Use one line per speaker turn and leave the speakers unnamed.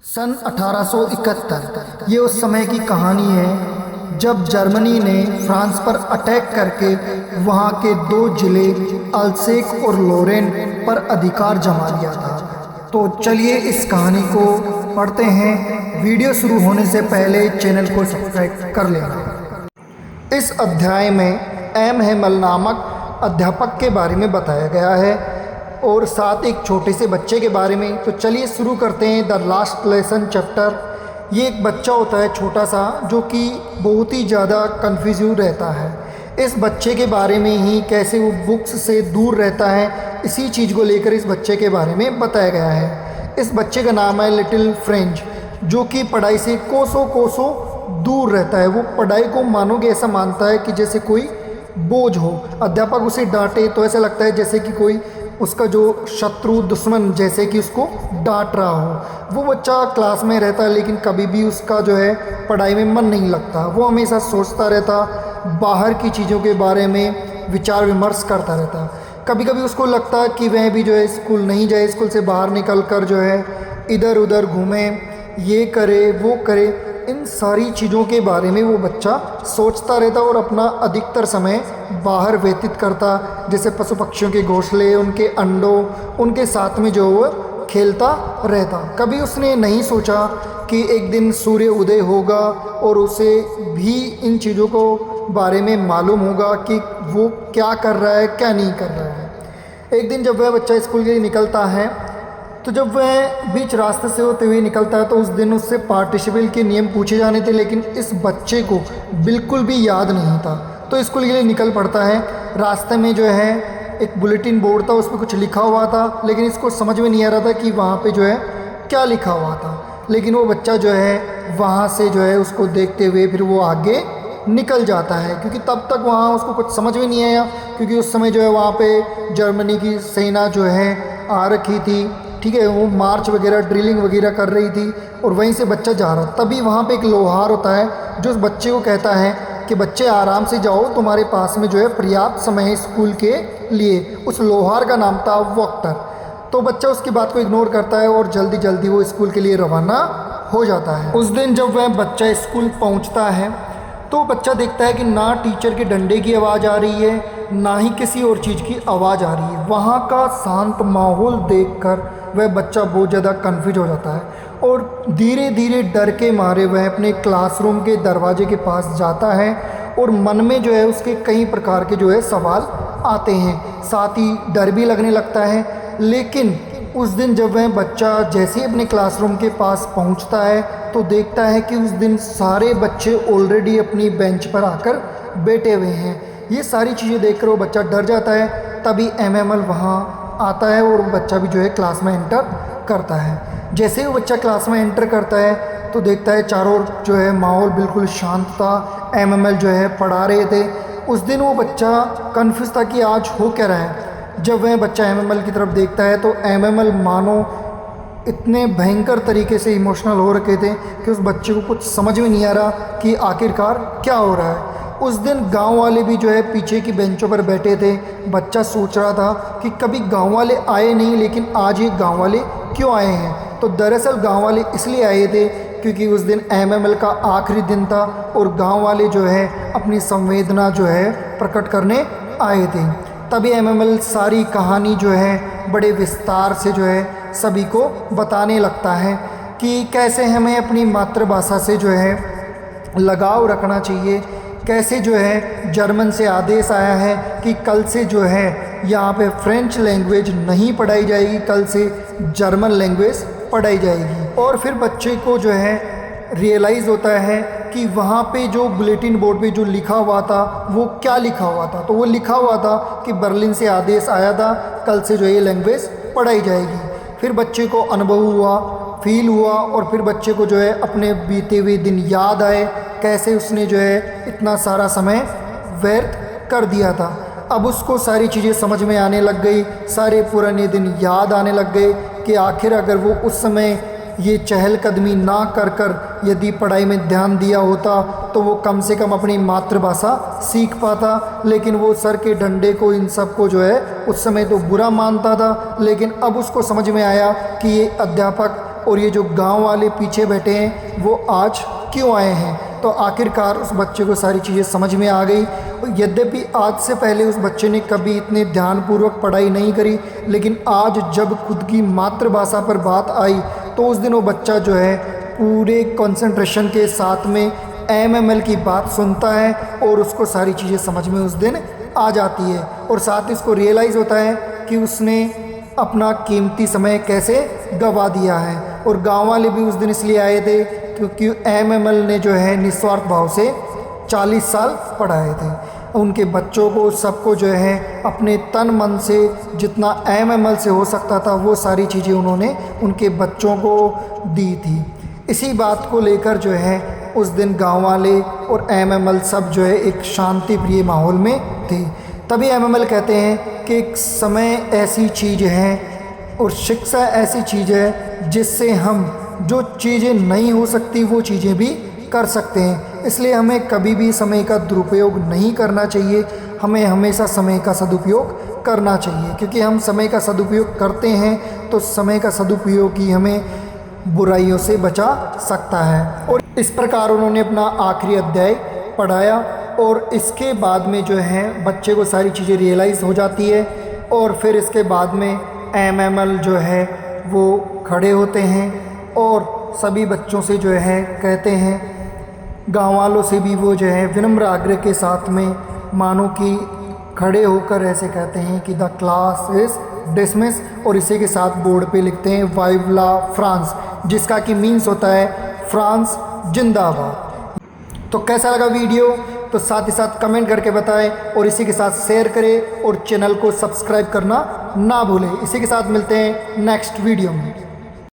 सन 1871 ये उस समय की कहानी है जब जर्मनी ने फ्रांस पर अटैक करके वहाँ के दो जिले अल्सेक और लोरेन पर अधिकार जमा लिया था। तो चलिए इस कहानी को पढ़ते हैं। वीडियो शुरू होने से पहले चैनल को सब्सक्राइब कर लेना। इस अध्याय में एम हेमल नामक अध्यापक के बारे में बताया गया है और साथ एक छोटे से बच्चे के बारे में। तो चलिए शुरू करते हैं द लास्ट लेसन चैप्टर। ये एक बच्चा होता है छोटा सा जो कि बहुत ही ज़्यादा कन्फ्यूज रहता है। इस बच्चे के बारे में ही कैसे वो बुक्स से दूर रहता है, इसी चीज़ को लेकर इस बच्चे के बारे में बताया गया है। इस बच्चे का नाम है लिटिल फ्रेंच, जो कि पढ़ाई से कोसों कोसों दूर रहता है। वो पढ़ाई को मानोगे ऐसा मानता है कि जैसे कोई बोझ हो। अध्यापक उसे डांटे तो ऐसा लगता है जैसे कि कोई उसका जो शत्रु दुश्मन जैसे कि उसको डांट रहा हो। वो बच्चा क्लास में रहता है लेकिन कभी भी उसका जो है पढ़ाई में मन नहीं लगता। वो हमेशा सोचता रहता, बाहर की चीज़ों के बारे में विचार विमर्श करता रहता। कभी कभी उसको लगता कि वह भी जो है स्कूल नहीं जाए, स्कूल से बाहर निकल कर जो है इधर उधर घूमे, ये करे वो करे। इन सारी चीज़ों के बारे में वो बच्चा सोचता रहता और अपना अधिकतर समय बाहर व्यतीत करता, जैसे पशु पक्षियों के घोंसले, उनके अंडों, उनके साथ में जो वो खेलता रहता। कभी उसने नहीं सोचा कि एक दिन सूर्य उदय होगा और उसे भी इन चीज़ों को बारे में मालूम होगा कि वो क्या कर रहा है क्या नहीं कर रहा है। एक दिन जब वह बच्चा स्कूल के लिए निकलता है, तो जब वह बीच रास्ते से होते हुए निकलता है तो उस दिन उससे पार्टिसिपल के नियम पूछे जाने थे, लेकिन इस बच्चे को बिल्कुल भी याद नहीं था। तो स्कूल के लिए निकल पड़ता है। रास्ते में जो है एक बुलेटिन बोर्ड था, उस पर कुछ लिखा हुआ था, लेकिन इसको समझ में नहीं आ रहा था कि वहाँ पे जो है क्या लिखा हुआ था। लेकिन वो बच्चा जो है वहाँ से जो है उसको देखते हुए फिर वो आगे निकल जाता है, क्योंकि तब तक वहाँ उसको कुछ समझ में नहीं आया, क्योंकि उस समय जो है वहाँ पे जर्मनी की सेना जो है आ रखी थी। ठीक है, वो मार्च वगैरह ड्रिलिंग वगैरह कर रही थी और वहीं से बच्चा जा रहा। तभी वहाँ पे एक लोहार होता है जो उस बच्चे को कहता है कि बच्चे आराम से जाओ, तुम्हारे पास में जो है पर्याप्त समय है स्कूल के लिए। उस लोहार का नाम था वॉक्टर। तो बच्चा उसकी बात को इग्नोर करता है और जल्दी जल्दी वो स्कूल के लिए रवाना हो जाता है। उस दिन जब वह बच्चा स्कूल पहुँचता है तो बच्चा देखता है कि ना टीचर के डंडे की आवाज़ आ रही है, ना ही किसी और चीज़ की आवाज़ आ रही है। वहाँ का शांत माहौल देखकर वह बच्चा बहुत ज़्यादा कन्फ्यूज हो जाता है और धीरे धीरे डर के मारे वह अपने क्लासरूम के दरवाजे के पास जाता है और मन में जो है उसके कई प्रकार के जो है सवाल आते हैं, साथ ही डर भी लगने लगता है। लेकिन उस दिन जब वह बच्चा जैसे ही अपने क्लासरूम के पास पहुंचता है तो देखता है कि उस दिन सारे बच्चे ऑलरेडी अपनी बेंच पर आकर बैठे हुए हैं। ये सारी चीज़ें देखकर वो बच्चा डर जाता है। तभी एमएमएल वहाँ आता है और वो बच्चा भी जो है क्लास में एंटर करता है। जैसे ही वो बच्चा क्लास में एंटर करता है तो देखता है चारों ओर जो है माहौल बिल्कुल शांत था। एमएमएल जो है पढ़ा रहे थे। उस दिन वो बच्चा कन्फ्यूज था कि आज हो क्या रहा है। जब वह बच्चा एमएमएल की तरफ देखता है तो एमएमएल मानो इतने भयंकर तरीके से इमोशनल हो रखे थे कि उस बच्चे को कुछ समझ में नहीं आ रहा कि आखिरकार क्या हो रहा है। उस दिन गांव वाले भी जो है पीछे की बेंचों पर बैठे थे। बच्चा सोच रहा था कि कभी गांव वाले आए नहीं, लेकिन आज ये गांव वाले क्यों आए हैं। तो दरअसल गांव वाले इसलिए आए थे क्योंकि उस दिन एमएमएल का आखिरी दिन था और गांव वाले जो है अपनी संवेदना जो है प्रकट करने आए थे। तभी एमएमएल सारी कहानी जो है बड़े विस्तार से जो है सभी को बताने लगता है कि कैसे हमें अपनी मातृभाषा से जो है लगाव रखना चाहिए, कैसे जो है जर्मन से आदेश आया है कि कल से जो है यहाँ पे फ्रेंच लैंग्वेज नहीं पढ़ाई जाएगी, कल से जर्मन लैंग्वेज पढ़ाई जाएगी। और फिर बच्चे को जो है रियलाइज़ होता है कि वहाँ पे जो बुलेटिन बोर्ड पे जो लिखा हुआ था वो क्या लिखा हुआ था। तो वो लिखा हुआ था कि बर्लिन से आदेश आया था कल से जो है ये लैंग्वेज पढ़ाई जाएगी। फिर बच्चे को अनुभव हुआ, फील हुआ और फिर बच्चे को जो है अपने बीते हुए दिन याद आए, कैसे उसने जो है इतना सारा समय व्यर्थ कर दिया था। अब उसको सारी चीज़ें समझ में आने लग गई, सारे पुराने दिन याद आने लग गए कि आखिर अगर वो उस समय ये चहलकदमी ना कर कर यदि पढ़ाई में ध्यान दिया होता तो वो कम से कम अपनी मातृभाषा सीख पाता। लेकिन वो सर के डंडे को, इन सब को जो है उस समय तो बुरा मानता था, लेकिन अब उसको समझ में आया कि ये अध्यापक और ये जो गांव वाले पीछे बैठे हैं वो आज क्यों आए हैं। तो आखिरकार उस बच्चे को सारी चीज़ें समझ में आ गई। यद्यपि आज से पहले उस बच्चे ने कभी इतने ध्यानपूर्वक पढ़ाई नहीं करी, लेकिन आज जब खुद की मातृभाषा पर बात आई तो उस दिन वो बच्चा जो है पूरे कंसंट्रेशन के साथ में MML की बात सुनता है और उसको सारी चीज़ें समझ में उस दिन आ जाती है। और साथ ही उसको रियलाइज़ होता है कि उसने अपना कीमती समय कैसे गवा दिया है। और गांव वाले भी उस दिन इसलिए आए थे क्योंकि MML ने जो है निस्वार्थ भाव से 40 साल पढ़ाए थे। उनके बच्चों को सबको जो है अपने तन मन से जितना MML से हो सकता था वो सारी चीज़ें उन्होंने उनके बच्चों को दी थी। इसी बात को लेकर जो है उस दिन गांव वाले और MML सब जो है एक शांति प्रिय माहौल में थे। तभी MML कहते हैं कि एक समय ऐसी चीज़ है और शिक्षा ऐसी चीज़ है जिससे हम जो चीज़ें नहीं हो सकती वो चीज़ें भी कर सकते हैं। इसलिए हमें कभी भी समय का दुरुपयोग नहीं करना चाहिए, हमें हमेशा समय का सदुपयोग करना चाहिए, क्योंकि हम समय का सदुपयोग करते हैं तो समय का सदुपयोग ही हमें बुराइयों से बचा सकता है। और इस प्रकार उन्होंने अपना आखिरी अध्याय पढ़ाया और इसके बाद में जो है बच्चे को सारी चीज़ें रियलाइज़ हो जाती है। और फिर इसके बाद में MML जो है वो खड़े होते हैं और सभी बच्चों से जो है कहते हैं, गाँव वालों से भी वो जो है विनम्र आग्रह के साथ में मानो कि खड़े होकर ऐसे कहते हैं कि द क्लास इज़ डिसमिस। और इसी के साथ बोर्ड पे लिखते हैं वाइव ला फ्रांस, जिसका कि मीन्स होता है फ्रांस जिंदाबाद। तो कैसा लगा वीडियो तो साथ ही साथ कमेंट करके बताएं और इसी के साथ शेयर करें और चैनल को सब्सक्राइब करना ना भूलें। इसी के साथ मिलते हैं नेक्स्ट वीडियो में।